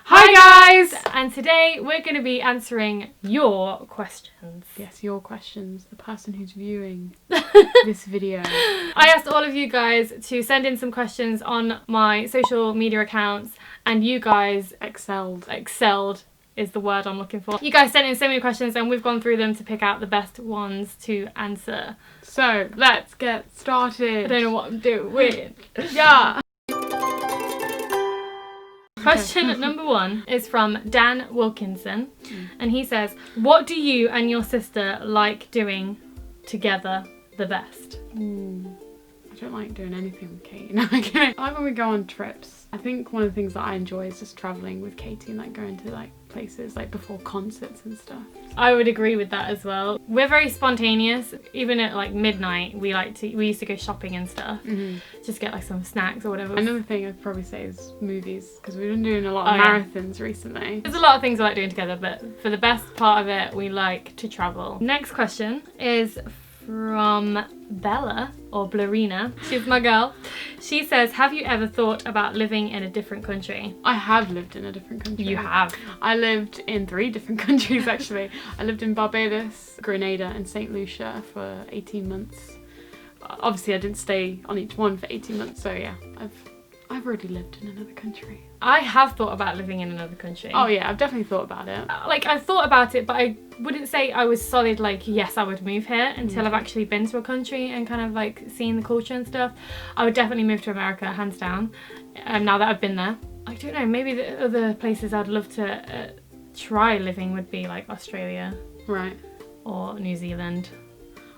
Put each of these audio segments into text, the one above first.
Hi guys! And today we're going to be answering your questions. Yes, your questions. The person who's viewing this video. I asked all of you guys to send in some questions on my social media accounts, and you guys excelled is the word I'm looking for. You guys sent in so many questions and we've gone through them to pick out the best ones to answer. So, let's get started. I don't know what I'm doing. Yeah! Question number 1 is from Dan Wilkinson, and he says, what do you and your sister like doing together the best? I don't like doing anything with Katie. No, I like when we go on trips. I think one of the things that I enjoy is just travelling with Katie and like going to like places like before concerts and stuff. I would agree with that as well. We're very spontaneous. Even at like midnight, we used to go shopping and stuff. Just get like some snacks or whatever. Another thing I'd probably say is movies, because we've been doing a lot of marathons recently. There's a lot of things we like doing together, but for the best part of it, we like to travel. Next question is from Bella, or Blarina. She's my girl. She says, have you ever thought about living in a different country? I have lived in a different country. You have? I lived in 3 different countries actually. I lived in Barbados, Grenada and St. Lucia for 18 months. Obviously I didn't stay on each one for 18 months, so yeah, I've already lived in another country. I have thought about living in another country. Oh yeah, I've definitely thought about it. Like, I've thought about it, but I wouldn't say I was solid, like, yes, I would move here until I've actually been to a country and kind of, like, seen the culture and stuff. I would definitely move to America, hands down, now that I've been there. I don't know, maybe the other places I'd love to try living would be, like, Australia. Right. Or New Zealand.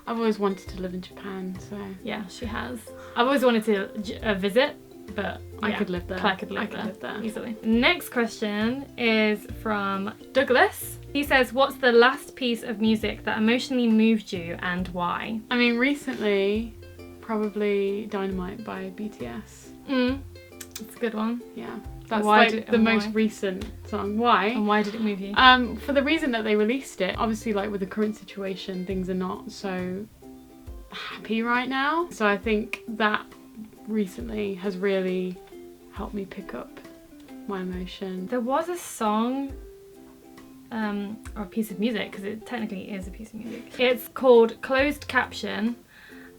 I've always wanted to live in Japan, so... Yeah, she has. I've always wanted to visit. But I could live there. I could live there easily. Next question is from Douglas. He says, what's the last piece of music that emotionally moved you and why? I mean, recently, probably Dynamite by BTS. That's a good one. Yeah. That's like the most recent song. Why? And why did it move you? For the reason that they released it. Obviously, like with the current situation, things are not so happy right now. So I think that recently has really helped me pick up my emotion. There was a song or a piece of music, because it technically is a piece of music. It's called Closed Caption,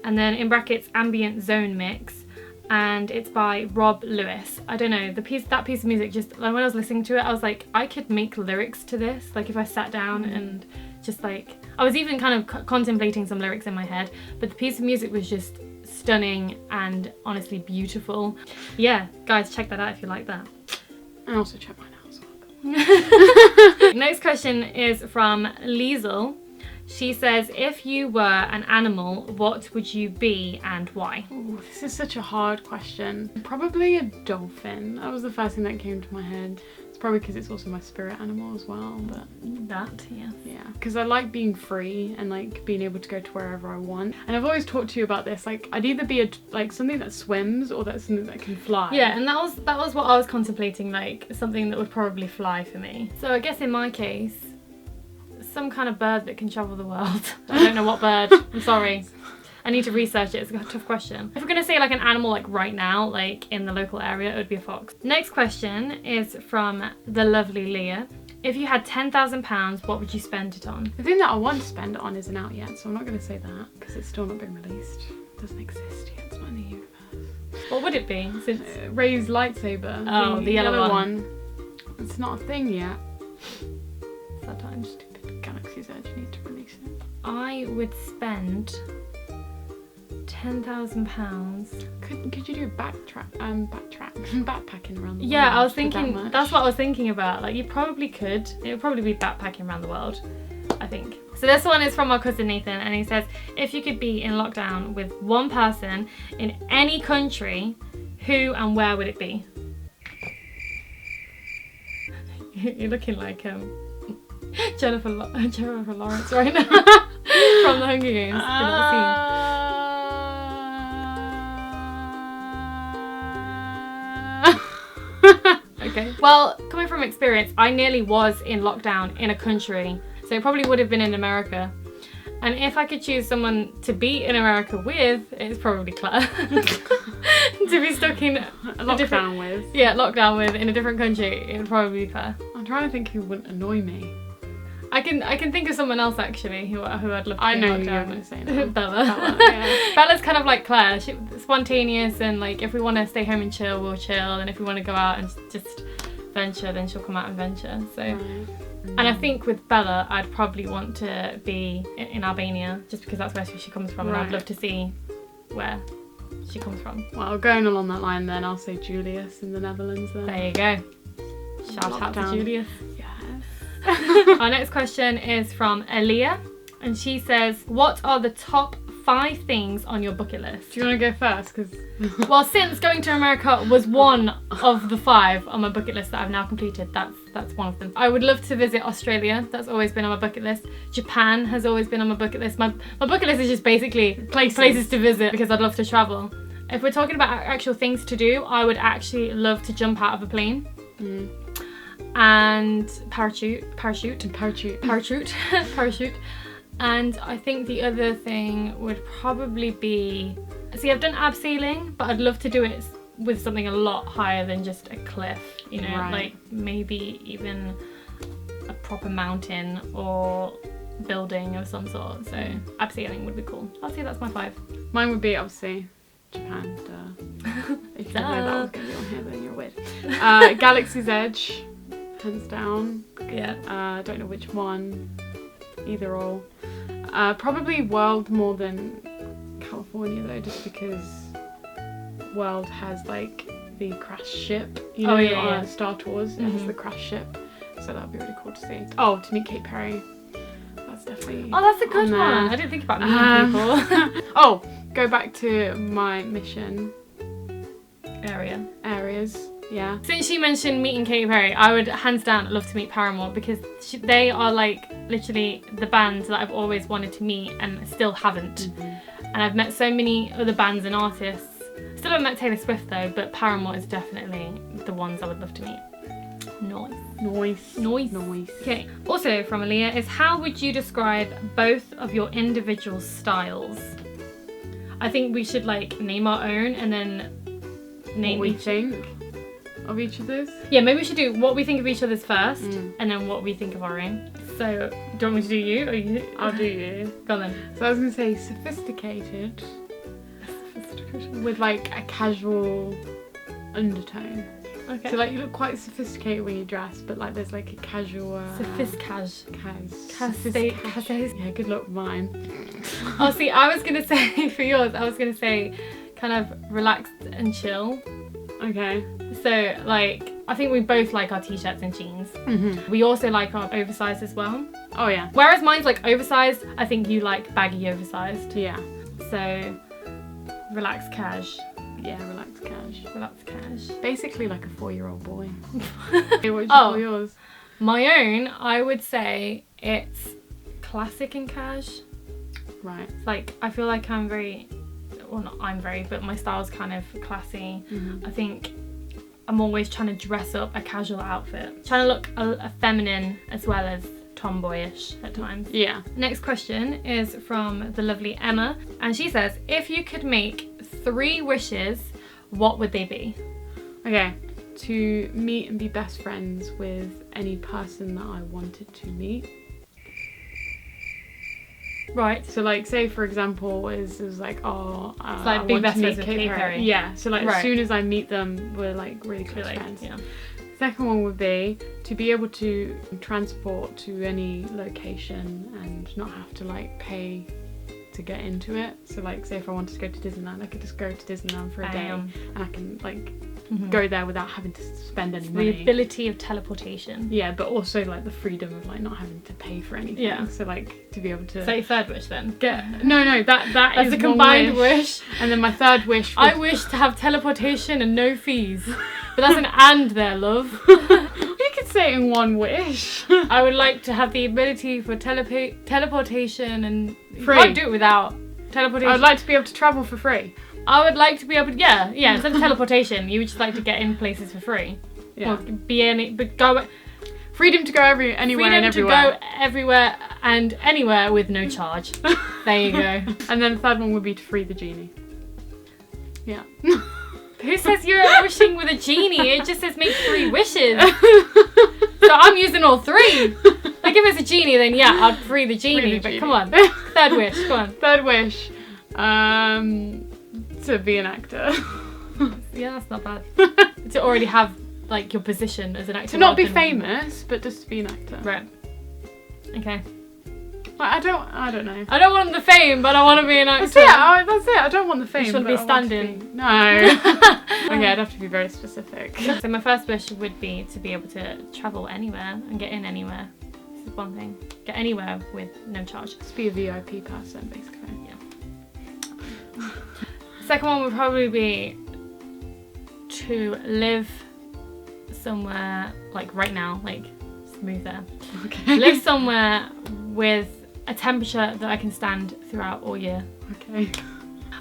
and then in brackets Ambient Zone Mix, and it's by Rob Lewis. I don't know, that piece of music, just like when I was listening to it, I was like, I could make lyrics to this, like if I sat down and just like, I was even kind of contemplating some lyrics in my head, but the piece of music was just stunning and honestly beautiful. Yeah, guys, check that out if you like that. And also check mine out as well. Next question is from Liesel. She says, if you were an animal, what would you be and why? Ooh, this is such a hard question. Probably a dolphin. That was the first thing that came to my head. It's probably because it's also my spirit animal as well, but... yeah. Yeah, because I like being free and like being able to go to wherever I want. And I've always talked to you about this, like I'd either be like something that swims or that's something that can fly. Yeah, and that was what I was contemplating, like something that would probably fly for me. So I guess in my case, some kind of bird that can travel the world. I don't know what bird. I'm sorry. I need to research it. It's a tough question. If we're going to say like an animal like right now, like in the local area, it would be a fox. Next question is from the lovely Leah. If you had £10,000, what would you spend it on? The thing that I want to spend it on isn't out yet, so I'm not going to say that because it's still not been released. It doesn't exist yet. It's not in the universe. What would it be? Since Ray's lightsaber. Oh, the yellow one. It's not a thing yet. It's that time. Stupid Galaxy's Edge need to release it. I would spend £10,000. Could you do a backpacking around the world? Yeah, I was thinking, that's what I was thinking about. Like, you probably could. It would probably be backpacking around the world, I think. So this one is from our cousin Nathan, and he says, if you could be in lockdown with one person in any country, who and where would it be? You're looking like Jennifer Lawrence right now from the Hunger Games. Okay. Well, coming from experience, I nearly was in lockdown in a country, so it probably would have been in America. And if I could choose someone to be in America with, it's probably Claire. To be stuck in lockdown with. Yeah, lockdown with in a different country, it would probably be Claire. I'm trying to think who wouldn't annoy me. I can think of someone else actually who I'd love to I be know in who you're lockdown. going to say now. Bella. Yeah. Bella's kind of like Claire. She's spontaneous, and like if we want to stay home and chill, we'll chill, and if we want to go out and just venture, then she'll come out and venture. So. Right. And I think with Bella, I'd probably want to be in Albania, just because that's where she comes from, and I'd love to see where she comes from. Well, going along that line then, I'll say Julius in the Netherlands then. There you go. Shout out to Julius. Yes. Our next question is from Aaliyah, and she says, what are the top 5 things on your bucket list? Do you want to go first? Because well, since going to America was one of the 5 on my bucket list that I've now completed, that's one of them. I would love to visit Australia. That's always been on my bucket list. Japan has always been on my bucket list. My bucket list is just basically places to visit because I'd love to travel. If we're talking about actual things to do, I would actually love to jump out of a plane. And parachute. And I think the other thing would probably be, see, I've done abseiling, but I'd love to do it with something a lot higher than just a cliff, you know, like maybe even a proper mountain or building of some sort. So abseiling would be cool. I'd say that's my 5. Mine would be obviously Japan. If you didn't know that was going to be on here, then you're weird. Galaxy's Edge, hands down. Yeah. Don't know which one. Either or. Probably World more than California though, just because World has like the crash ship, you know, on Star Tours. It has the crash ship, so that'd be really cool to see. Oh, to meet Katy Perry. That's definitely. Oh, that's a good one. I didn't think about meeting people. Oh, go back to my mission areas. Yeah. Since she mentioned meeting Katy Perry, I would hands down love to meet Paramore, because they are like literally the band that I've always wanted to meet and still haven't. And I've met so many other bands and artists. Still haven't met Taylor Swift though, but Paramore is definitely the ones I would love to meet. Nice. Okay. Also from Aaliyah is, how would you describe both of your individual styles? I think we should like name our own and then name what we think of each other's. Yeah, maybe we should do what we think of each other's first, and then what we think of our own. So, do you want me to do you, or you? I'll do you. Go on then. So I was going to say sophisticated with like a casual undertone. Okay. So like you look quite sophisticated when you dress, but like there's like a casual... Yeah, good luck with mine. Oh, see, I was going to say, for yours, I was going to say kind of relaxed and chill. Okay. So, like, I think we both like our t-shirts and jeans. We also like our oversized as well. Oh, yeah. Whereas mine's like oversized, I think you like baggy oversized. Yeah. So, relaxed cash. Yeah, relaxed cash. Relaxed cash. Basically like a 4-year-old boy. Hey, what would you call yours? My own, I would say it's classic and cash. Right. Like, I feel like I'm very... Well, not I'm very, but my style's kind of classy. I think I'm always trying to dress up a casual outfit. Trying to look a feminine as well as tomboyish at times. Yeah. Next question is from the lovely Emma. And she says, if you could make 3 wishes, what would they be? Okay. To meet and be best friends with any person that I wanted to meet. Right. So like, say for example, it was like, it's like being best friends with Katy Perry. Yeah. So like, as soon as I meet them, we're like really close friends. Yeah. Second one would be to be able to transport to any location and not have to like pay to get into it. So like, say if I wanted to go to Disneyland, I could just go to Disneyland for a day and I can like go there without having to spend any money. The ability of teleportation. Yeah, but also like the freedom of like not having to pay for anything. Yeah. So like to be able to... So your third wish then? No, that's is a combined wish. And then my third wish I wish to have teleportation and no fees. But that's an and there, love. You could say it in one wish. I would like to have the ability for teleportation and... Free. I'd do it without teleportation. I'd like to be able to travel for free. I would like to be able to, yeah, instead of teleportation, you would just like to get in places for free. Yeah. Freedom to go anywhere and everywhere. Freedom to go everywhere and anywhere with no charge. There you go. And then the third one would be to free the genie. Yeah. Who says you're wishing with a genie? It just says make 3 wishes. So I'm using all 3. Like if it's a genie, then yeah, I'd free the genie. But come on, 3rd wish. Come on. 3rd wish. To be an actor. Yeah, that's not bad. To already have like your position as an actor. To not be famous, but just to be an actor. Right. Okay. Like, I don't know. I don't want the fame, but I want to be an actor. That's it. I don't want the fame. You just want to be standing. No. Okay, I'd have to be very specific. So my first wish would be to be able to travel anywhere and get in anywhere. This is one thing. Get anywhere with no charge. Just be a VIP person, basically. Yeah. Second one would probably be to live somewhere like right now, like just move there. Okay. Live somewhere with a temperature that I can stand throughout all year. Okay.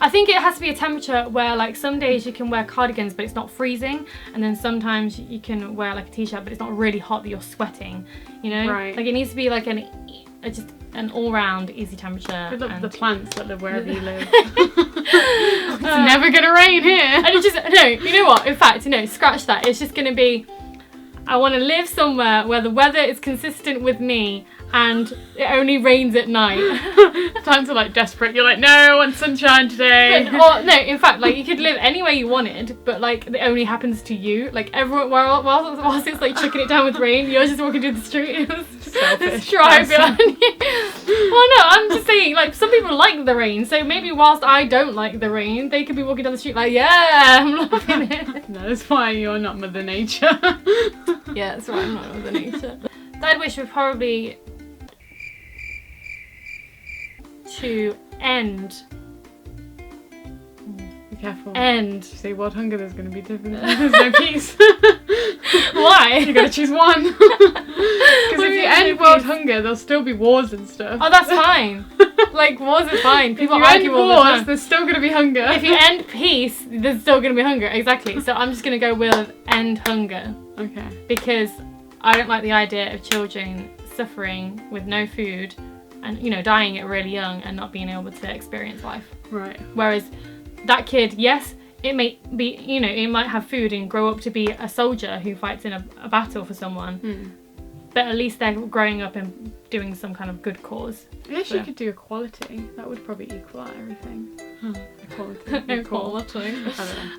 I think it has to be a temperature where like some days you can wear cardigans but it's not freezing, and then sometimes you can wear like a t-shirt but it's not really hot that you're sweating, you know? Right. Like it needs to be like just an all-round easy temperature. Good luck and with the plants that live wherever you live. It's never gonna rain here. And it just, no, you know what? In fact, no, scratch that. It's just gonna be, I want to live somewhere where the weather is consistent with me and it only rains at night. Times are like desperate. You're like, no, I want sunshine today. Or no, in fact, like you could live anywhere you wanted, but like it only happens to you. Like everyone, whilst it's like chucking it down with rain, you're just walking through the street. Selfish. Dry behind you. Well, no, I'm just saying, like some people like the rain, so maybe whilst I don't like the rain, they could be walking down the street like, yeah, I'm loving it. No, that's why you're not Mother Nature. Yeah, that's right, I'm not Mother Nature. 3rd wish would probably to end. Be careful. End. If you say world hunger, there's going to be different. There's no peace. Why? You got to choose one. Because if you end world hunger, there'll still be wars and stuff. Oh, that's fine. Like wars are fine. People if you argue end all the wars, time. there's still going to be hunger. If you end peace, there's still going to be hunger. Exactly. So I'm just going to go with end hunger. Okay. Because I don't like the idea of children suffering with no food and, you know, dying at really young and not being able to experience life. Right. Whereas that kid, yes, it may be, you know, it might have food and grow up to be a soldier who fights in a battle for someone. But at least they're growing up and doing some kind of good cause. I guess you could do equality. That would probably equal out everything. Equality. Equality.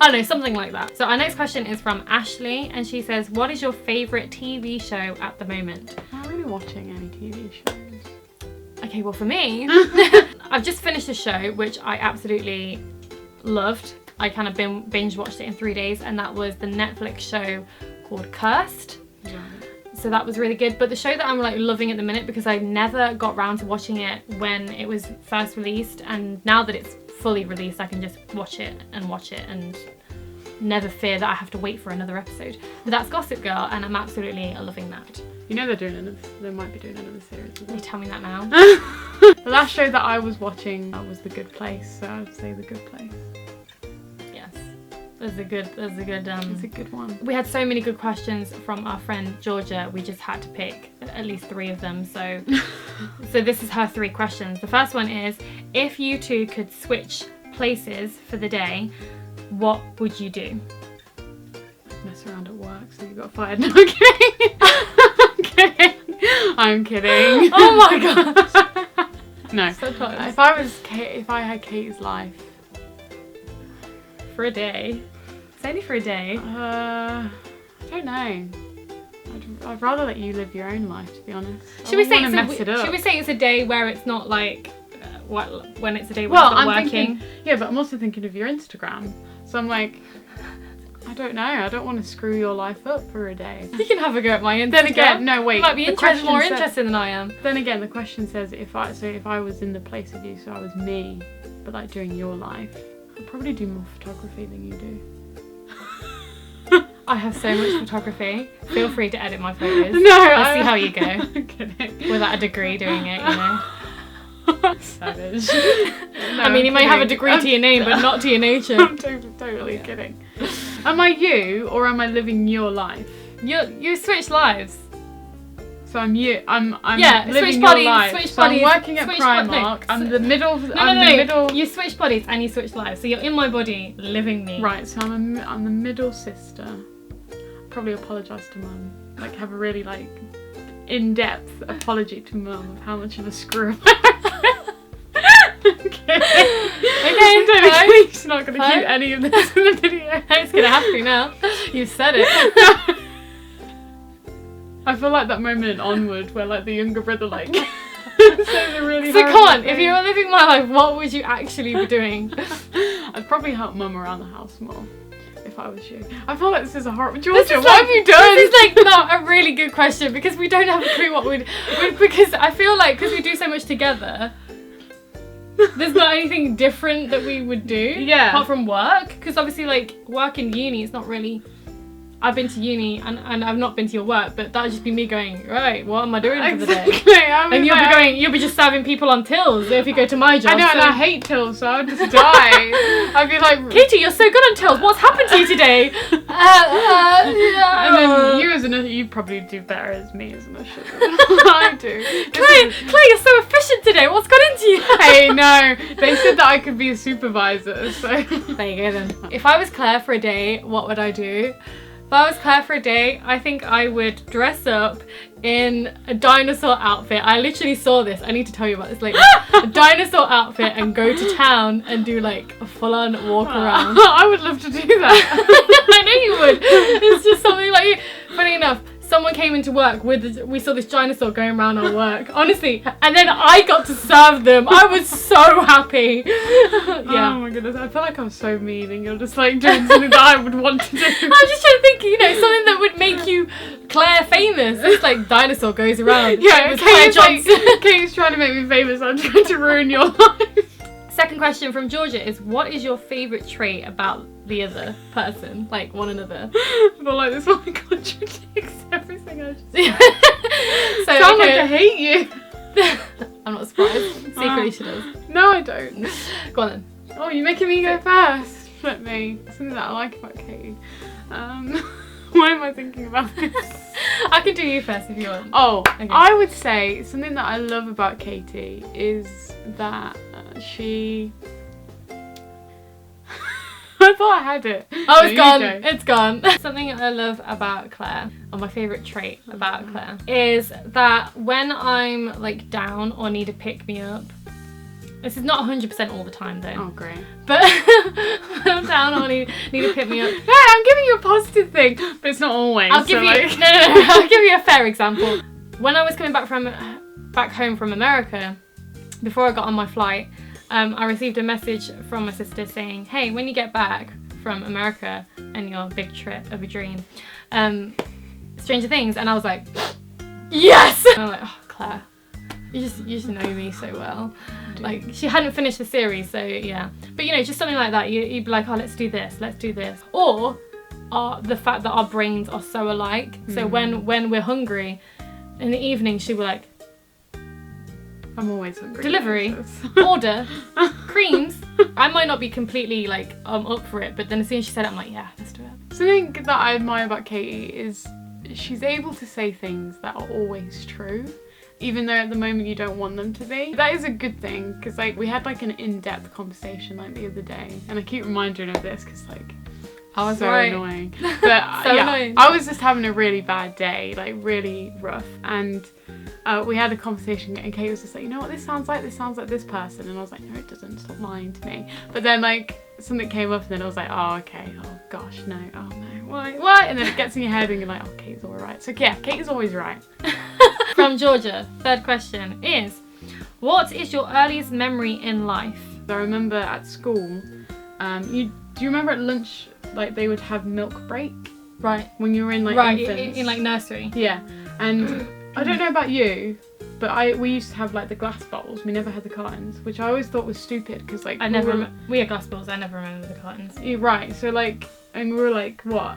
I don't know, something like that. So our next question is from Ashley, and she says, what is your favourite TV show at the moment? I'm not really watching any TV shows. Okay, well for me, I've just finished a show which I absolutely loved. I kind of binge watched it in 3 days, and that was the Netflix show called Cursed. Right. So that was really good. But the show that I'm like loving at the minute, because I never got round to watching it when it was first released, and now that it's fully released, I can just watch it and never fear that I have to wait for another episode. But that's Gossip Girl, and I'm absolutely loving that. You know they might be doing another series as well. You tell me that now. The last show that I was watching was The Good Place, so I'd say The Good Place. Yes. There's a good It's a good one. We had so many good questions from our friend Georgia, we just had to pick at least 3 of them. So this is her 3 questions. The first one is, if you two could switch places for the day, what would you do? Mess around at work, so you got fired. No, I'm kidding. I'm kidding. Oh my gosh. No. So close. If I had Katie's life. For a day. It's only for a day. I don't know. I'd rather let you live your own life, to be honest. Should we say it's a day where it's not like when it's a day when it's not working? Thinking, yeah, but I'm also thinking of your Instagram. So I'm like, I don't know. I don't want to screw your life up for a day. You can have a go at my Instagram. Then again, no wait. You might be more interested than I am. Then again, the question says if I was in the place of you, so I was me, but like during your life, I'd probably do more photography than you do. I have so much photography. Feel free to edit my photos. No, let's see how you go. I'm kidding. Without a degree doing it, you know. Savage. No, I mean, you may have a degree to your name, but not to your nature. I'm totally kidding. Am I you, or am I living your life? You switch lives. So I'm Yeah, living switch your bodies, life. switch So bodies, I'm working at switch Primark. I'm the middle. No. You switch bodies and you switch lives. So you're in my body, living me. Right. So I'm the middle sister. Probably apologise to Mum. Like have a really like in-depth apology to Mum of how much of a screw. Okay. Okay. She's not gonna keep any of this in the video. It's gonna have to now. You've said it. I feel like that moment in Onward where like the younger brother like says a really So horrible come on, thing. if you were living my life, what would you actually be doing? I'd probably help Mum around the house more if I was you. I feel like this is a horrible. Georgia, This is what have you done? This is like not a really good question because we don't have a clue what because I feel like because we do so much together, there's not anything different that we would do. Yeah. Apart from work, because obviously like work in uni is not really. I've been to uni and I've not been to your work, but that'd just be me going, right, what am I doing for the day? And you'll be just serving people on tills if you go to my job. I know, and I hate tills, so I'd just die. I'd be like, Katie, you're so good on tills. What's happened to you today? And then you as an usher, you probably do better as me as an usher than I do. Clay, you're so efficient today. What's got into you? Hey, no, they said that I could be a supervisor, so. There you go then. If I was Claire for a day, what would I do? If I was Claire for a day, I think I would dress up in a dinosaur outfit. I literally saw this. I need to tell you about this later. A dinosaur outfit and go to town and do like a full-on walk around. I would love to do that. I know you would. It's just something like, funny enough, someone came into work we saw this dinosaur going around our work, honestly, and then I got to serve them. I was so happy. Yeah. Oh my goodness, I feel like I'm so mean and you're just like doing something that I would want to do. I'm just trying to think, something that would make you Claire famous. It's like dinosaur goes around. Yeah, With Claire Johnson. Kate's trying to make me famous. I'm trying to ruin your life. Second question from Georgia is, what is your favourite trait about the other person? Like one another. I feel like this one contradicts everything I just said. So, Sound like I hate you. I'm not surprised. Secretly she does. No, I don't. Go on then. Oh, you're making me go first. Flip me. Something that I like about Katie. Why am I thinking about this? I can do you first if you want. Oh, okay. I would say something that I love about Katie is that she... I thought I had it. Oh, it's No, gone. you go. It's gone. Something I love about Claire, or my favourite trait about Claire, is that when I'm like down or need a pick me up, this is not 100% all the time though. Oh, great. But when I'm down or need to pick me up. Yeah, I'm giving you a positive thing, but it's not always. I'll give so you like... no. I'll give you a fair example. When I was coming back home from America, before I got on my flight, I received a message from my sister saying, "Hey, when you get back from America and your big trip of a dream, Stranger Things," and I was like, "Yes!" And I'm like, "Oh, Claire, you just know me so well." Like, she hadn't finished the series, so yeah. But just something like that. You'd be like, "Oh, let's do this. Or the fact that our brains are so alike. So when we're hungry in the evening, she'd be like, I'm always hungry. "Delivery, order, creams." I might not be completely like up for it, but then as soon as she said it, I'm like, "Yeah, let's do it." Something that I admire about Katie is she's able to say things that are always true, even though at the moment you don't want them to be. That is a good thing, because like we had like an in-depth conversation like the other day, and I keep reminding her of this because like I was so right. annoying. But So yeah, annoying. I was just having a really bad day, like really rough, and we had a conversation and Kate was just like, "You know what this sounds like? This sounds like this person." And I was like, "No, it doesn't. Stop lying to me." But then like something came up and then I was like, "Oh, okay. Oh gosh, no. Oh no. Why? And then it gets in your head and you're like, "Oh, Kate's all right." So yeah, Kate is always right. From Georgia, third question is, what is your earliest memory in life? I remember at school, do you remember at lunch, like they would have milk break? Right. When you were in like Right, infants? in like nursery. Yeah, and I don't know about you, but we used to have like the glass bottles. We never had the cartons, which I always thought was stupid because like we had glass balls. I never remember the cartons. You're right. So like, and we were like what,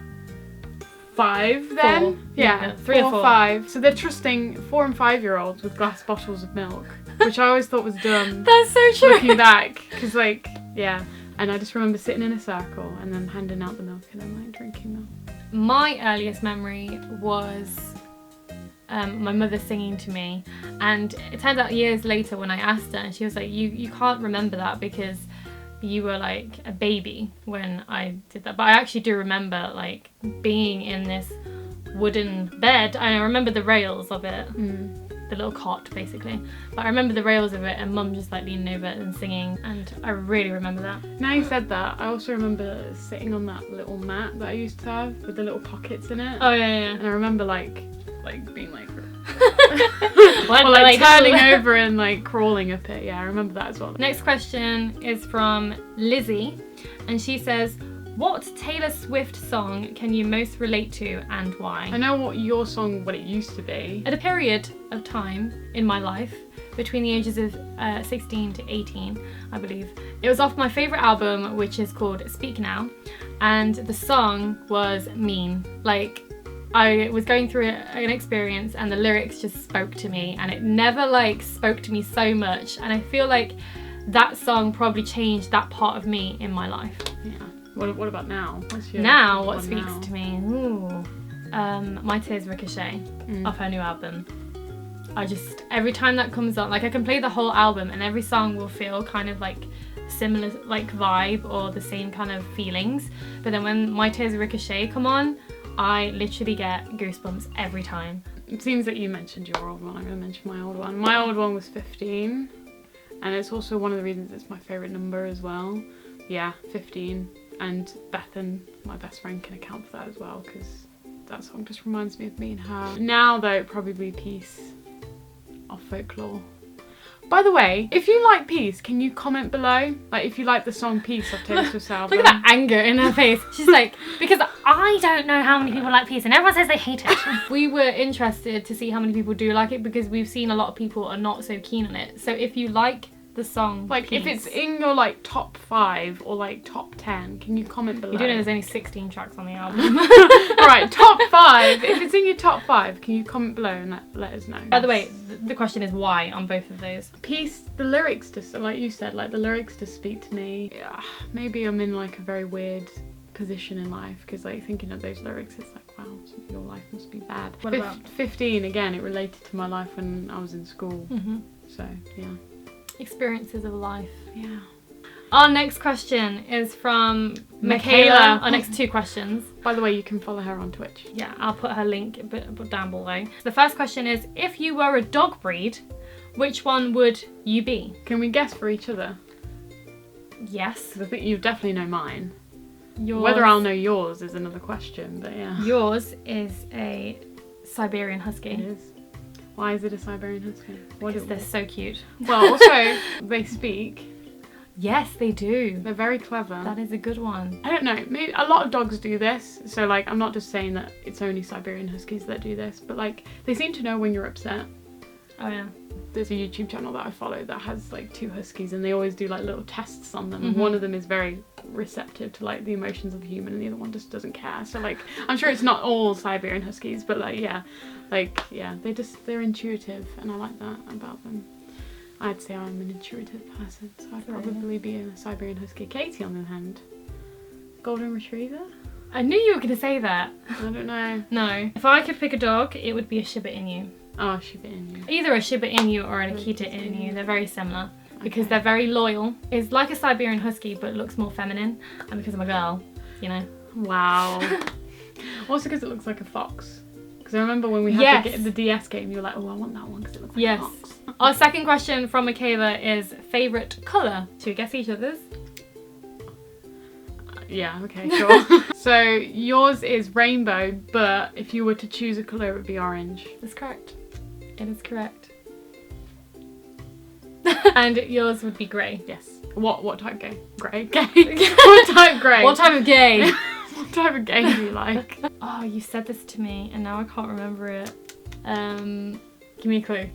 5 then? 4. Yeah, 3 or 4. 5. So they're trusting 4 and 5-year-olds with glass bottles of milk, which I always thought was dumb. That's so true. Looking back, because like yeah, and I just remember sitting in a circle and then handing out the milk and then like drinking milk. My earliest memory was my mother singing to me, and it turned out years later when I asked her, and she was like, you can't remember that because you were like a baby when I did that. But I actually do remember like being in this wooden bed, and I remember the rails of it, the little cot basically, but I remember the rails of it and mum just like leaning over it and singing, and I really remember that. Now you said that, I also remember sitting on that little mat that I used to have with the little pockets in it. Oh yeah. And I remember like being like What, or like turning over and like crawling up it. Yeah, I remember that as well. Next question is from Lizzie, and she says, what Taylor Swift song can you most relate to and why? I know what your song, what it used to be. At a period of time in my life, between the ages of 16 to 18, I believe, it was off my favourite album, which is called Speak Now, and the song was Mean. Like, I was going through an experience and the lyrics just spoke to me, and it never like spoke to me so much, and I feel like that song probably changed that part of me in my life. Yeah. What about now? What speaks now? to me? Ooh. My Tears Ricochet off her new album. Every time that comes on, like I can play the whole album and every song will feel kind of like similar like vibe or the same kind of feelings, but then when My Tears Ricochet come on, I literally get goosebumps every time. It seems that you mentioned your old one. I'm going to mention my old one. My old one was 15, and it's also one of the reasons it's my favourite number as well. Yeah, 15. And Bethan, my best friend, can account for that as well, because that song just reminds me of me and her. Now though, probably Peace off Folklore. By the way, if you like Peace, can you comment below? Like if you like the song Peace off Taylor Swift's album. Look at that anger in her face. She's like, because I don't know how many people like Peace and everyone says they hate it. We were interested to see how many people do like it, because we've seen a lot of people are not so keen on it. So if you like the song like Peace, if it's in your like top 5 or like top 10, can you comment below? You do know there's only 16 tracks on the album. Alright, top 5. If it's in your top 5, can you comment below and let us know? By the way, the question is why on both of those. Peace, the lyrics just, like you said, like the lyrics just speak to me. Yeah, maybe I'm in like a very weird position in life, because like thinking of those lyrics, it's like, wow, your life must be bad. What about 15, again, it related to my life when I was in school. So yeah, experiences of life. Yeah. Our next question is from Michaela. Our next 2 questions. By the way, you can follow her on Twitch. Yeah, I'll put her link down below. The first question is, if you were a dog breed, which one would you be? Can we guess for each other? Yes. Because I think you definitely know mine. Yours, Whether I'll know yours is another question, but yeah. Yours is a Siberian Husky. It is. Why is it a Siberian Husky? Because they're so cute. Well, also, they speak. Yes, they do. They're very clever. That is a good one. I don't know, maybe a lot of dogs do this, so like I'm not just saying that it's only Siberian Huskies that do this, but like they seem to know when you're upset. Oh yeah. There's a YouTube channel that I follow that has like 2 Huskies, and they always do like little tests on them. One of them is very receptive to like the emotions of a human, and the other one just doesn't care. So like I'm sure it's not all Siberian Huskies, but like yeah, they're intuitive, and I like that about them. I'd say I'm an intuitive person, so I'd probably be a Siberian Husky. Katie, on the other hand, Golden Retriever? I knew you were going to say that. I don't know. No. If I could pick a dog, it would be a Shiba Inu. Oh, Shiba Inu. Either a Shiba Inu or an Akita Inu. They're very similar because they're very loyal. It's like a Siberian Husky, but it looks more feminine. And because I'm a girl, you know. Wow. Also because it looks like a fox. Because I remember when we had the DS game, you were like, oh, I want that one because it looks like a fox. Our second question from Michaela is favourite colour. Should we guess each other's? Yeah, okay, sure. So yours is rainbow, but if you were to choose a colour, it would be orange. That's correct. It is correct. And yours would be grey. Yes. What type gay? Grey? Gay? What type grey? What type of gay? What type of gay do you like? Oh, you said this to me and now I can't remember it. Give me a clue.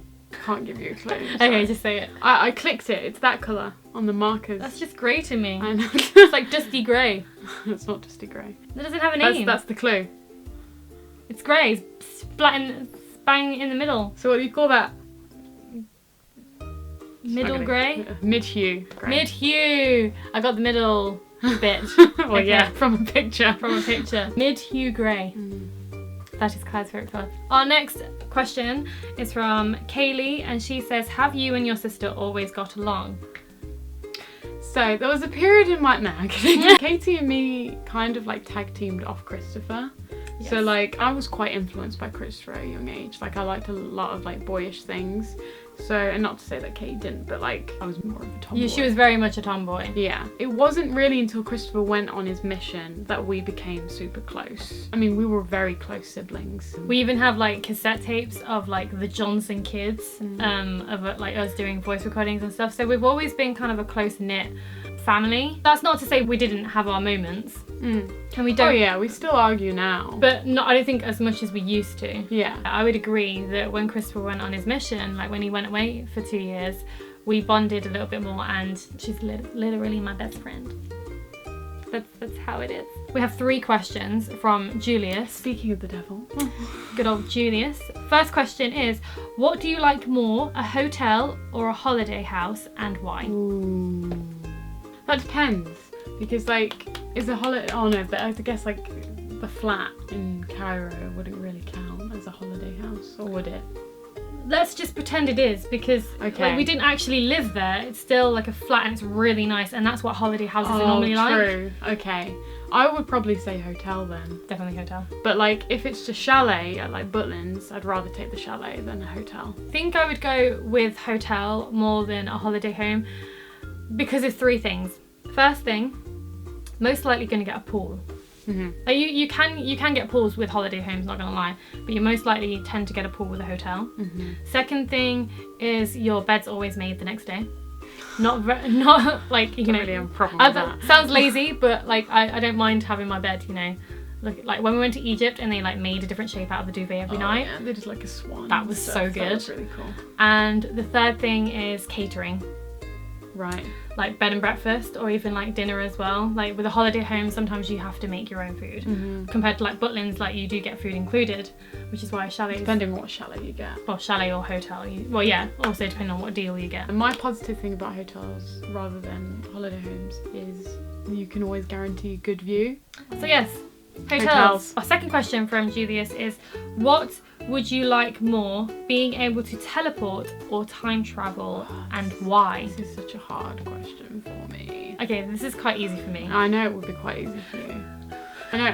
Can't give you a clue. Okay, just say it. I clicked it. It's that colour on the markers. That's just grey to me. I know. It's like dusty grey. It's not dusty grey. That doesn't have a name. That's the clue. It's grey. It's bang in the middle. So what do you call that? Middle grey? Mid-hue grey. Mid-hue. I got the middle bit. Well, yeah, from a picture. From a picture. Mid-hue grey. That is Claire's favourite colour. Our next question is from Kaylee, and she says, have you and your sister always got along? So there was a period in my... No, I'm kidding. Katie and me kind of like tag teamed off Christopher. Yes. So like I was quite influenced by Christopher at a young age. Like I liked a lot of like boyish things. So, and not to say that Katie didn't, but like I was more of a tomboy. Yeah, she was very much a tomboy. Yeah. It wasn't really until Christopher went on his mission that we became super close. I mean, we were very close siblings. We even have like cassette tapes of like the Johnson kids, of like us doing voice recordings and stuff. So we've always been kind of a close-knit family. That's not to say we didn't have our moments. And we don't. Oh yeah, we still argue now. But not, I don't think as much as we used to. Yeah. I would agree that when Christopher went on his mission, like when he went away for 2 years, we bonded a little bit more, and she's literally my best friend. That's how it is. We have 3 questions from Julius. Speaking of the devil. Good old Julius. First question is, what do you like more, a hotel or a holiday house, and why? Ooh. That depends. Because like, is a holiday... Oh no, but I guess like the flat in Cairo wouldn't really count as a holiday house, or would it? Let's just pretend it is, because like, we didn't actually live there. It's still like a flat and it's really nice, and that's what holiday houses are normally like. True. Okay. I would probably say hotel then. Definitely hotel. But like, if it's just chalet at like Butlins, I'd rather take the chalet than a hotel. I think I would go with hotel more than a holiday home because of 3 things. First thing, most likely going to get a pool. Like you can get pools with holiday homes, not gonna lie, but you most likely tend to get a pool with a hotel. Second thing is your bed's always made the next day. Not like, you know, really have a problem with that. Sounds lazy, but like I don't mind having my bed, you know. Look, like when we went to Egypt and they like made a different shape out of the duvet every night. Yeah, they did like a swan. That was so good. That was really cool. And the third thing is catering. Right. Like bed and breakfast, or even like dinner as well. Like with a holiday home, sometimes you have to make your own food. Compared to like Butlins, like you do get food included, which is why chalets... Depending on what chalet you get. Or chalet or hotel. Well, yeah, also depending on what deal you get. And my positive thing about hotels rather than holiday homes is you can always guarantee a good view. So yes, hotels. Our second question from Julius is, what would you like more, being able to teleport or time travel, and why? This is such a hard question for me. Okay, this is quite easy for me. I know it would be quite easy for you. I know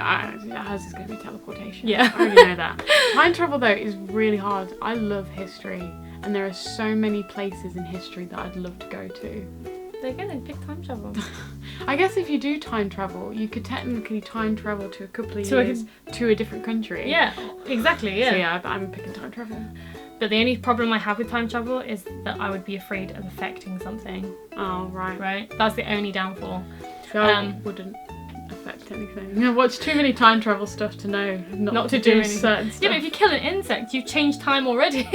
ours is going to be teleportation. Yeah. I already know that. Time travel though is really hard. I love history, and there are so many places in history that I'd love to go to. They're going to pick time travel. I guess if you do time travel, you could technically time travel to a couple of years to a different country. Yeah, exactly, yeah. So yeah, I'm picking time travel. But the only problem I have with time travel is that I would be afraid of affecting something. Oh, right. Right? That's the only downfall. So I wouldn't affect anything. I've watched too many time travel stuff to know not to do certain stuff. Yeah, but if you kill an insect, you've changed time already.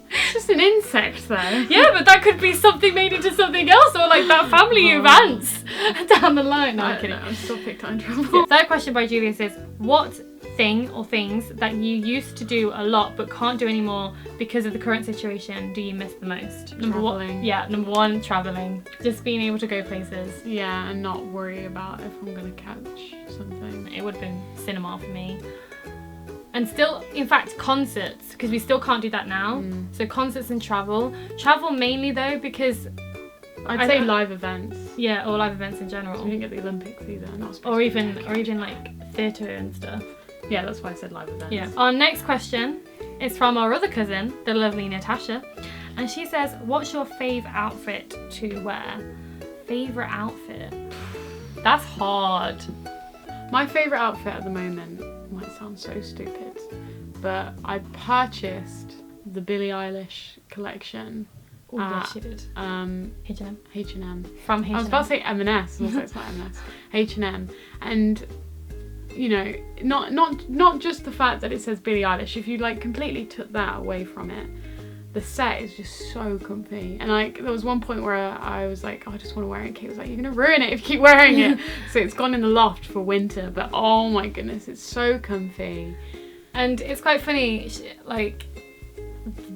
It's just an insect though. Yeah, but that could be something made into something else, or like that family events down the line. No, I'm kidding. I'm still pick time travel. Third question by Julius is, what thing or things that you used to do a lot but can't do anymore because of the current situation do you miss the most? Number one, traveling. Just being able to go places. Yeah, and not worry about if I'm gonna catch something. It would have been cinema for me. And still, in fact, concerts, because we still can't do that now. So concerts and travel. Travel mainly though, because I'd say live events. Yeah, or live events in general. So we didn't get the Olympics either. Or even like theatre and stuff. Yeah, that's why I said live events. Yeah. Our next question is from our other cousin, the lovely Natasha. And she says, what's your fave outfit to wear? Favourite outfit? That's hard. My favourite outfit at the moment might sound so stupid, but I purchased the Billie Eilish collection. Oh, yes, she did. H&M. H&M. From H&M. I was about to say M&S, also it's not M&S. H&M. And, you know, not just the fact that it says Billie Eilish. If you like completely took that away from it, the set is just so comfy. And like, there was one point where I was like, oh, I just want to wear it. Kate was like, you're gonna ruin it if you keep wearing it. So it's gone in the loft for winter, but oh my goodness, it's so comfy. And it's quite funny, like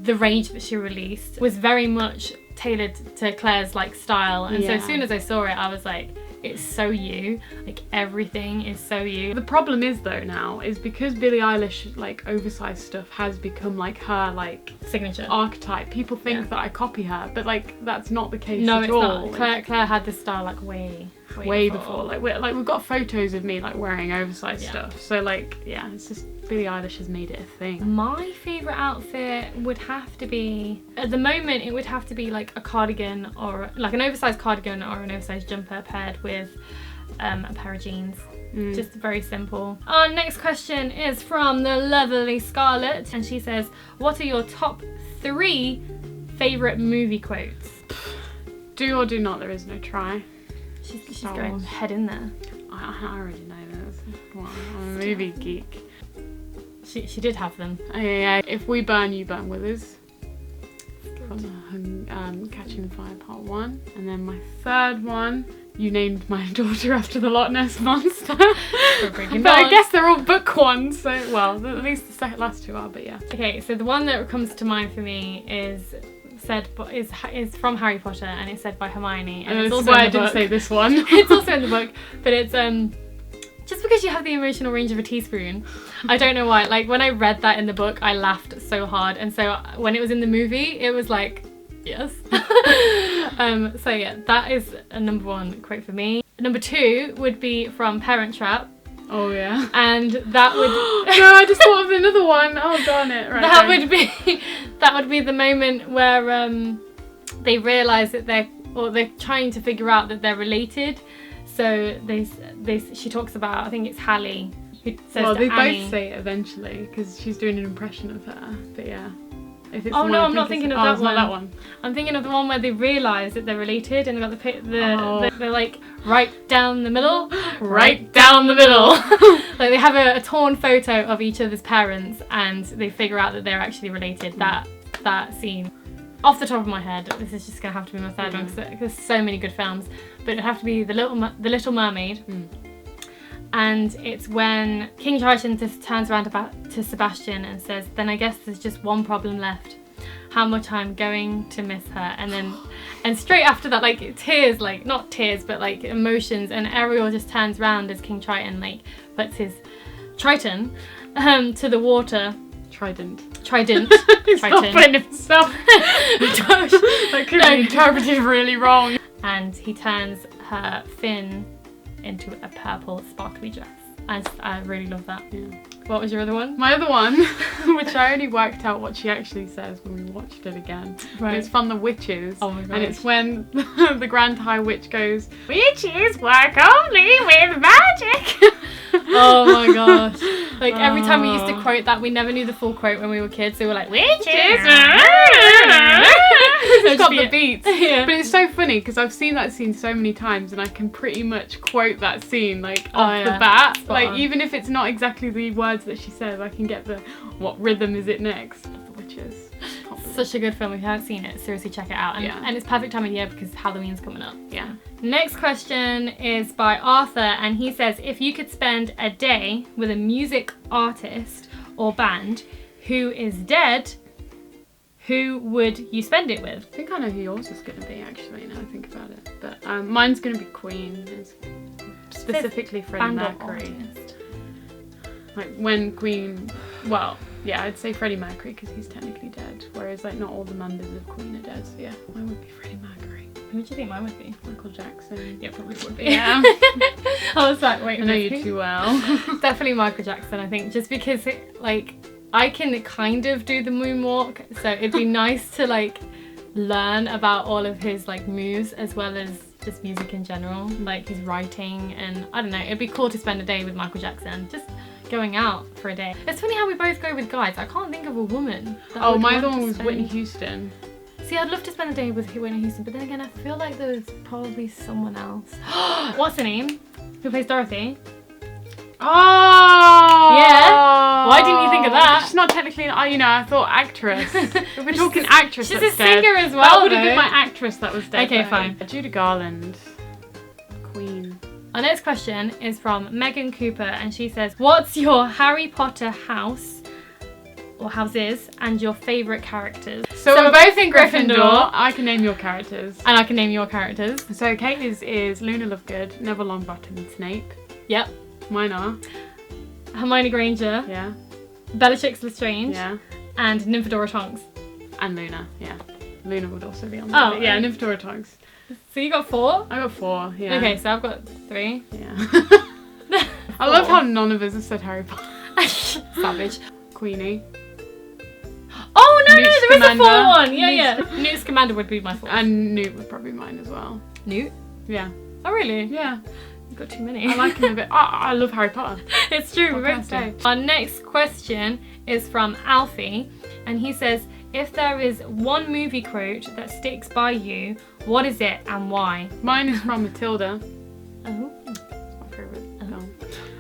the range that she released was very much tailored to Claire's like style. And so as soon as I saw it, I was like, It's so you. Like everything is so you. The problem is though now is because Billie Eilish like oversized stuff has become like her like Signature archetype. People think that I copy her, but like that's not the case No, at it's all. not. Claire had this style like way before. Like we've got photos of me like wearing oversized stuff. So like yeah, it's just Billie Eilish has made it a thing. My favourite outfit would have to be, at the moment it would have to be like a cardigan, or like an oversized cardigan or an oversized jumper paired with a pair of jeans. Just very simple. Our next question is from the lovely Scarlett, and she says, what are your top 3 favourite movie quotes? Do or do not, there is no try. She's going head in there. I already know this. Well, I'm a movie geek. She did have them. Yeah. If we burn, you burn with us. From Catching the Fire Part 1. And then my third one, you named my daughter after the Loch Ness Monster. But I guess they're all book ones, so, well, at least the last 2 are, but yeah. Okay, so the one that comes to mind for me is from Harry Potter, and it's said by Hermione. And it's also why in the I didn't say this one. It's also in the book, but it's just because you have the emotional range of a teaspoon. I don't know why. Like when I read that in the book, I laughed so hard, and so when it was in the movie, it was like, yes. So yeah, that is a number 1 quote for me. Number 2 would be from Parent Trap. Oh yeah. And that would no, I just thought of another one. Oh darn it. Right. That would be the moment where they realise that they're trying to figure out that they're related. So she talks about, I think it's Hallie who says well, to they Annie, both say it eventually because she's doing an impression of her. But yeah. If it's oh the no, one I'm not thinking of that it's one. Not that one. I'm thinking of the one where they realise that they're related and they've got they're like right down the middle, right down the middle. Like they have a torn photo of each other's parents and they figure out that they're actually related. That scene. Off the top of my head, this is just gonna have to be my third one because there's so many good films, but it'd have to be the Little Mermaid. And it's when King Triton just turns around to Sebastian and says, then I guess there's just one problem left. How much I'm going to miss her. And straight after that, like tears, like not tears, but like emotions, and Ariel just turns around as King Triton like puts his Triton to the water. Trident. He's not putting himself. That could be interpreted really wrong. And he turns her fin into a purple sparkly dress. I really love that. Yeah. What was your other one? My other one, which I only worked out what she actually says when we watched it again. Right. It's from The Witches. Oh my god. And it's when the Grand High Witch goes, witches work only with magic. Oh my gosh. Like every time we used to quote that, we never knew the full quote when we were kids. So we were like, witches. It's got the beats. Yeah. But it's so funny because I've seen that scene so many times and I can pretty much quote that scene like off the bat. Spot like on. Even if it's not exactly the words that she says, I can get what rhythm is it next. The Witches. Such a good film. If you haven't seen it, seriously check it out. And it's perfect time of year because Halloween's coming up. Yeah. Next question is by Arthur, and he says, if you could spend a day with a music artist or band who is dead, who would you spend it with? I think I know who yours is going to be actually, now I think about it. But mine's going to be Queen. It's specifically Freddie Mercury. Like when Queen, well, yeah, I'd say Freddie Mercury because he's technically dead, whereas like not all the members of Queen are dead. So yeah, mine would be Freddie Mercury. Who do you think mine would be? Michael Jackson. Yeah, probably would be. Yeah. I was like, wait. I know you too well. Definitely Michael Jackson, I think, just because I can kind of do the moonwalk, so it'd be nice to like learn about all of his like moves as well as just music in general, like his writing, and I don't know, it'd be cool to spend a day with Michael Jackson, just going out for a day. It's funny how we both go with guys. I can't think of a woman. Oh, my other one was Whitney Houston. See, I'd love to spend a day with Whitney Houston, but then again, I feel like there's probably someone else. What's her name? Who plays Dorothy? Oh! Yeah? Why didn't you think of that? She's not technically, I thought actress. If we're talking actress, she's that's a singer dead. as well, That would have been my actress that was dead. Okay, though. fine. Judy Garland. Queen. Our next question is from Megan Cooper, and she says, what's your Harry Potter house or houses, and your favourite characters. So we're both in Gryffindor. I can name your characters. And I can name your characters. So Katie's is Luna Lovegood, Neville Longbottom, and Snape. Yep. Mine are Hermione Granger. Yeah. Bellatrix Lestrange. Yeah. And Nymphadora Tonks. And Luna. Yeah. Luna would also be on there. Oh, but yeah, Nymphadora Tonks. So you got 4? I got 4. Yeah. Okay, so I've got 3. Yeah. I love how none of us have said Harry Potter. Savage. Queenie. Oh no, Newt no, there is a 4th Scamander. one. Yeah. Newt Scamander would be my 4th. And Newt would probably be mine as well. Newt? Yeah. Oh really? Yeah. You've got too many. I like him a bit. I love Harry Potter. It's true, we What can both I do. say? Our next question is from Alfie, and he says, if there is one movie quote that sticks by you, what is it and why? Mine is from Matilda. Oh. It's my favourite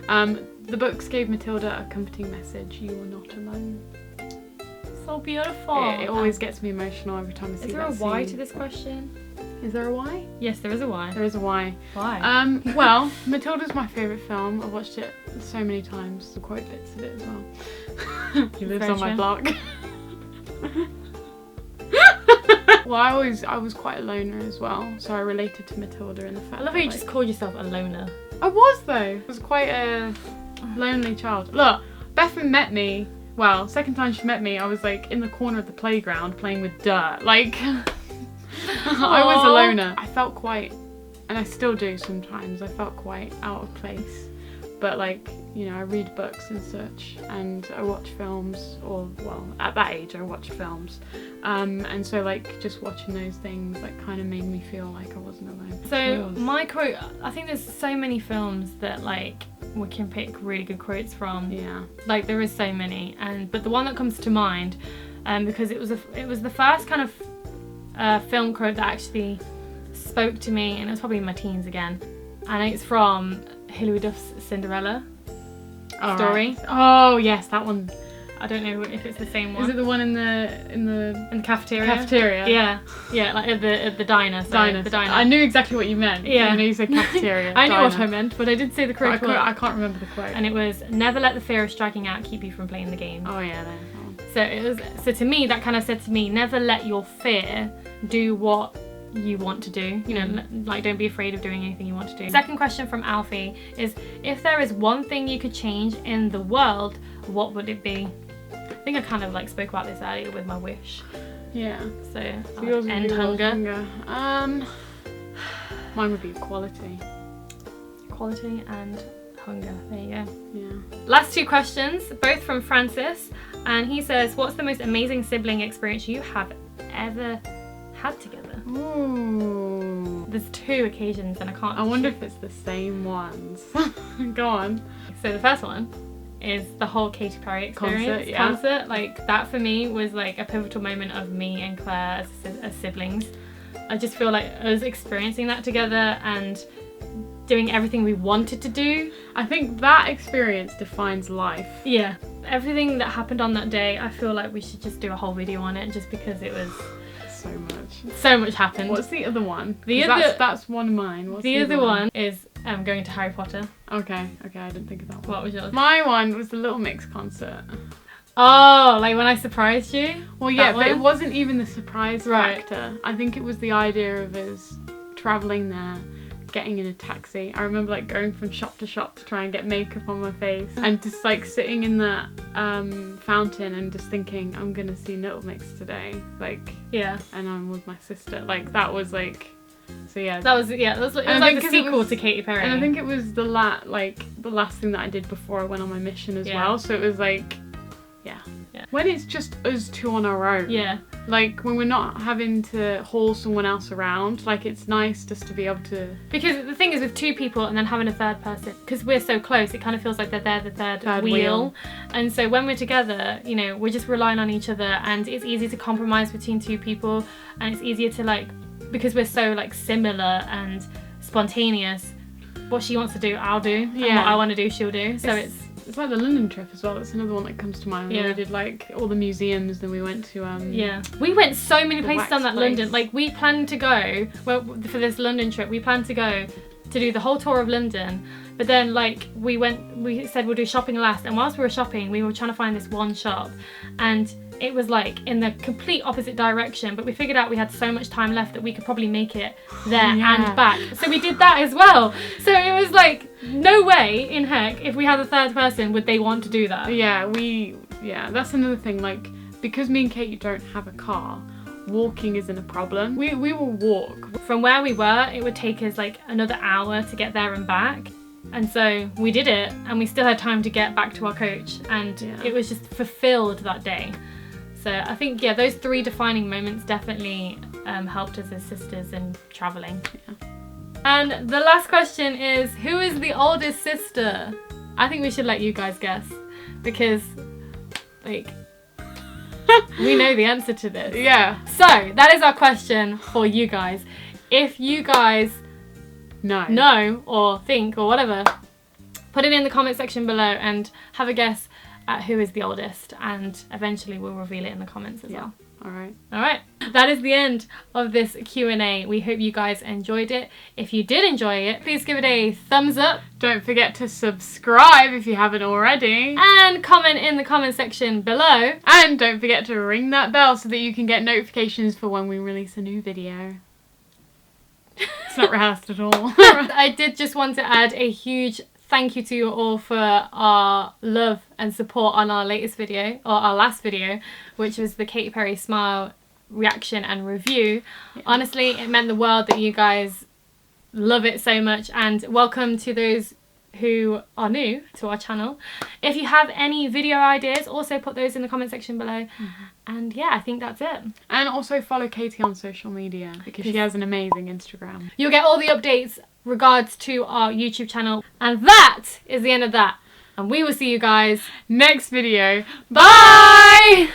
film. The books gave Matilda a comforting message. You are not alone. So beautiful. It always gets me emotional every time I see that Is there a why scene. to this question? Is there a why? Yes, there is a why. There is a why. Why? Well, Matilda's my favourite film. I've watched it so many times. The quote bits of it as well. He lives Very on my true. block. Well, I was quite a loner as well, so I related to Matilda in the fact I love how you that, just called yourself a loner. I was though. I was quite a lonely child. Look, Bethan met me. Well, second time she met me, I was like in the corner of the playground playing with dirt. Like, I was a Aww. loner. I felt quite, and I still do sometimes, I felt quite out of place. But like, you know, I read books and such, and I watch films, or well, at that age I watched films. And so like just watching those things like kind of made me feel like I wasn't alone. So my quote, I think there's so many films that like we can pick really good quotes from. Yeah. Like there is so many, but the one that comes to mind, because it was the first kind of film quote that actually spoke to me, and it was probably in my teens again, and it's from Hilary Duff's Cinderella story. Right. Oh yes, that one. I don't know if it's the same one. Is it the one in the cafeteria? cafeteria? Yeah, like at the diner. So Diner. the diner. I knew exactly what you meant. Yeah. I know you said cafeteria. I knew what diner. I meant, but I did say the correct one. I can't remember the quote. And it was, never let the fear of striking out keep you from playing the game. Oh yeah, that one. So to me, that kind of said to me, never let your fear do what you want to do. You know, like don't be afraid of doing anything you want to do. Second question from Alfie is, if there is one thing you could change in the world, what would it be? I think I kind of like spoke about this earlier with my wish. Yeah. So yours would end be hunger. Mine would be equality. Equality and hunger. There you go. Yeah. Last 2 questions, both from Francis, and he says, what's the most amazing sibling experience you have ever had together? Ooh. There's 2 occasions and I can't... I wonder if it's the same ones. Go on. So the first one is the whole Katy Perry experience. Concert. Like that for me was like a pivotal moment of me and Claire as siblings. I just feel like us experiencing that together and doing everything we wanted to do. I think that experience defines life. Yeah. Everything that happened on that day, I feel like we should just do a whole video on it, just because it was... So much happened. What's the other one? The other... That's one of mine. What's the other one is going to Harry Potter. Okay, I didn't think of that one. What was yours? My one was the Little Mix concert. Oh, like when I surprised you? Well, yeah, That but it one? wasn't even the surprise Right. factor. I think it was the idea of us travelling there, getting in a taxi. I remember like going from shop to shop to try and get makeup on my face, and just like sitting in that fountain and just thinking, I'm gonna see Little Mix today. Like, Yeah. and I'm with my sister. Like, that was like... So yeah, It was like the sequel to Katy Perry. and I think it was the last thing that I did before I went on my mission as Yeah. well. So it was like, yeah. When it's just us 2 on our own. Yeah. Like when we're not having to haul someone else around. Like it's nice just to be able to. Because the thing is with 2 people and then having a third person, because we're so close, it kind of feels like they're the third wheel. And so when we're together, you know, we're just relying on each other, and it's easy to compromise between 2 people, and it's easier to like, because we're so like similar and spontaneous, what she wants to do, I'll do. And what I want to do, she'll do. So it's like the London trip as well. That's another one that comes to mind. Yeah. We did like all the museums, then we went to yeah, we went so many the places on wax that place. London. Like we planned to go, well, for this London trip, we planned to go to do the whole tour of London, But then like we said we'll do shopping last, and whilst we were shopping we were trying to find this one shop, and it was like in the complete opposite direction, but we figured out we had so much time left that we could probably make it there and back. So we did that as well. So it was like, no way in heck, if we had a third person, would they want to do that. Yeah, that's another thing. Like, because me and Katie don't have a car, walking isn't a problem. We will walk. From where we were, it would take us like another hour to get there and back. And so we did it, and we still had time to get back to our coach, and it was just fulfilled that day. So I think, yeah, those 3 defining moments definitely helped us as sisters in travelling. Yeah. And the last question is, who is the oldest sister? I think we should let you guys guess, because, like, we know the answer to this. Yeah. So that is our question for you guys. If you guys know or think or whatever, put it in the comment section below and have a guess at who is the oldest, and eventually we'll reveal it in the comments as well. Alright, that is the end of this Q&A. We hope you guys enjoyed it. If you did enjoy it, please give it a thumbs up. Don't forget to subscribe if you haven't already. And comment in the comment section below. And don't forget to ring that bell so that you can get notifications for when we release a new video. It's not rehearsed at all. I did just want to add a huge thank you to you all for our love and support on our latest video, or our last video, which was the Katy Perry Smile reaction and review. Yeah. Honestly, it meant the world that you guys love it so much, and welcome to those who are new to our channel. If you have any video ideas, also put those in the comment section below. And yeah, I think that's it. And also follow Katie on social media, because she has an amazing Instagram. You'll get all the updates regards to our YouTube channel. And that is the end of that. And we will see you guys next video. Bye!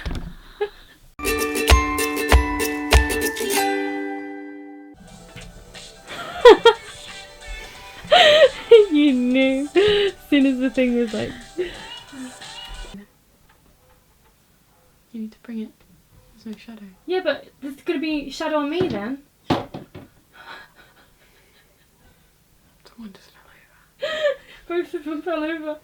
You knew as soon as the thing was like... You need to bring it. There's no shadow. Yeah, but there's going to be shadow on me then. Someone just fell over. Both of them fell over.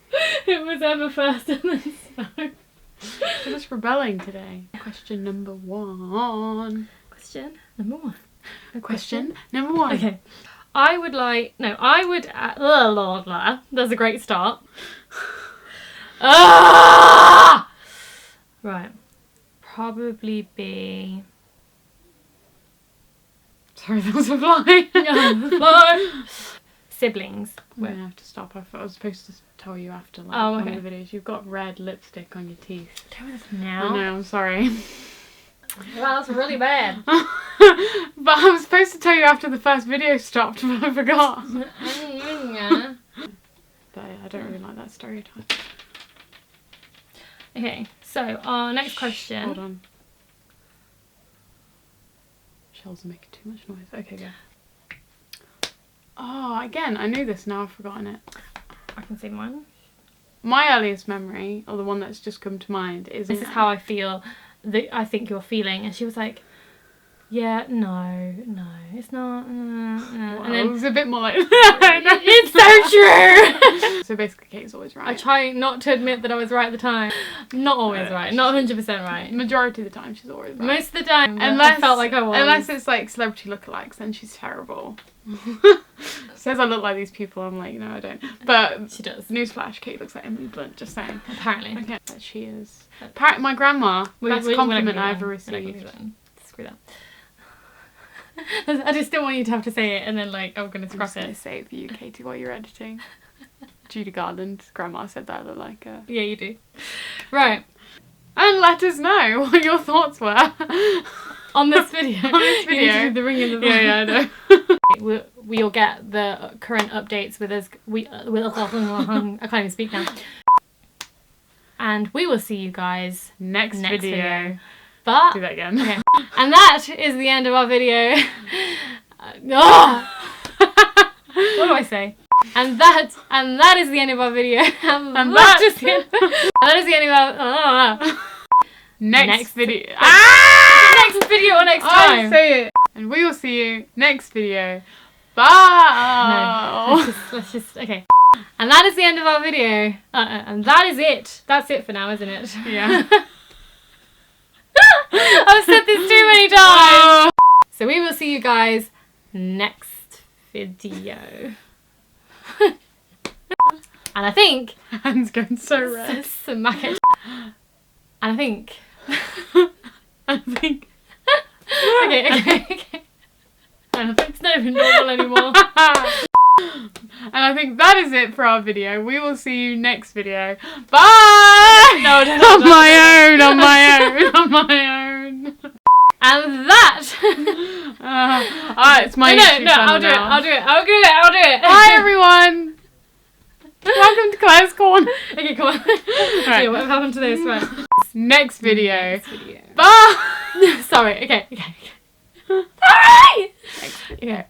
It was Emma first and then so. We're just rebelling today. Question number 1. Question number 1. Question number 1. Okay. I would... That's a great start. Right. Probably be... Sorry, that was a fly. Fly. Siblings. I'm going to have to stop. I was supposed to tell you after one of the videos. You've got red lipstick on your teeth. Tell me this now. I know, I'm sorry. Wow, that's really bad. But I was supposed to tell you after the first video stopped, but I forgot. But I don't really like that stereotype. Okay, so our next question. Hold on. Shells are making too much noise. Okay, go. Oh, again, I knew this, now I've forgotten it. I can say mine. My earliest memory, or the one that's just come to mind, is this is how I feel. I think you're feeling, and she was like, yeah, no, it's not. Well, and then it was a bit more like, it's so true. So basically, Kate's always right. I try not to admit that I was right at the time. Not always right, not 100% right. Majority of the time, she's always right. Most of the time, unless, I felt like I was. Unless it's like celebrity lookalikes, then she's terrible. Says I look like these people, I'm like, no, I don't. But she does. Newsflash, Kate looks like Emily Blunt, just saying. Apparently. Okay, but she is. Apparently, my grandma, best compliment I ever received. Screw that. I just don't want you to have to say it and then like, I'm going to scrap it. I'm just going to say it for you, Katie, while you're editing. Judy Garland's grandma said that I look like her. Yeah, you do. Right. And let us know what your thoughts were. On this video. On this video. You need to do the ring of the bell. Yeah, I know. We'll get the current updates with us. I can't even speak now. And we will see you guys next video. But do that again. Okay. And that is the end of our video. What do I say? And that is the end of our video. And that is the end of our next video. Next video or next time. Say it. And we will see you next video. Bye. No, let's just okay. And that is the end of our video. And that is it. That's it for now, isn't it? Yeah. I've said this too many times. So we will see you guys next video. And I think... Hand's going so red. Smack it. And I think... I think... Okay. And I think it's not even normal anymore. And I think that is it for our video. We will see you next video. Bye! No, On my own. And that... it's my YouTube No, channel I'll do it. now. I'll do it. Bye, everyone. Welcome to Claire's Corner. Okay, come on. Right. Okay, what happened to this? Right. Next video. Video. Bye. Sorry. Okay. Alright. Okay.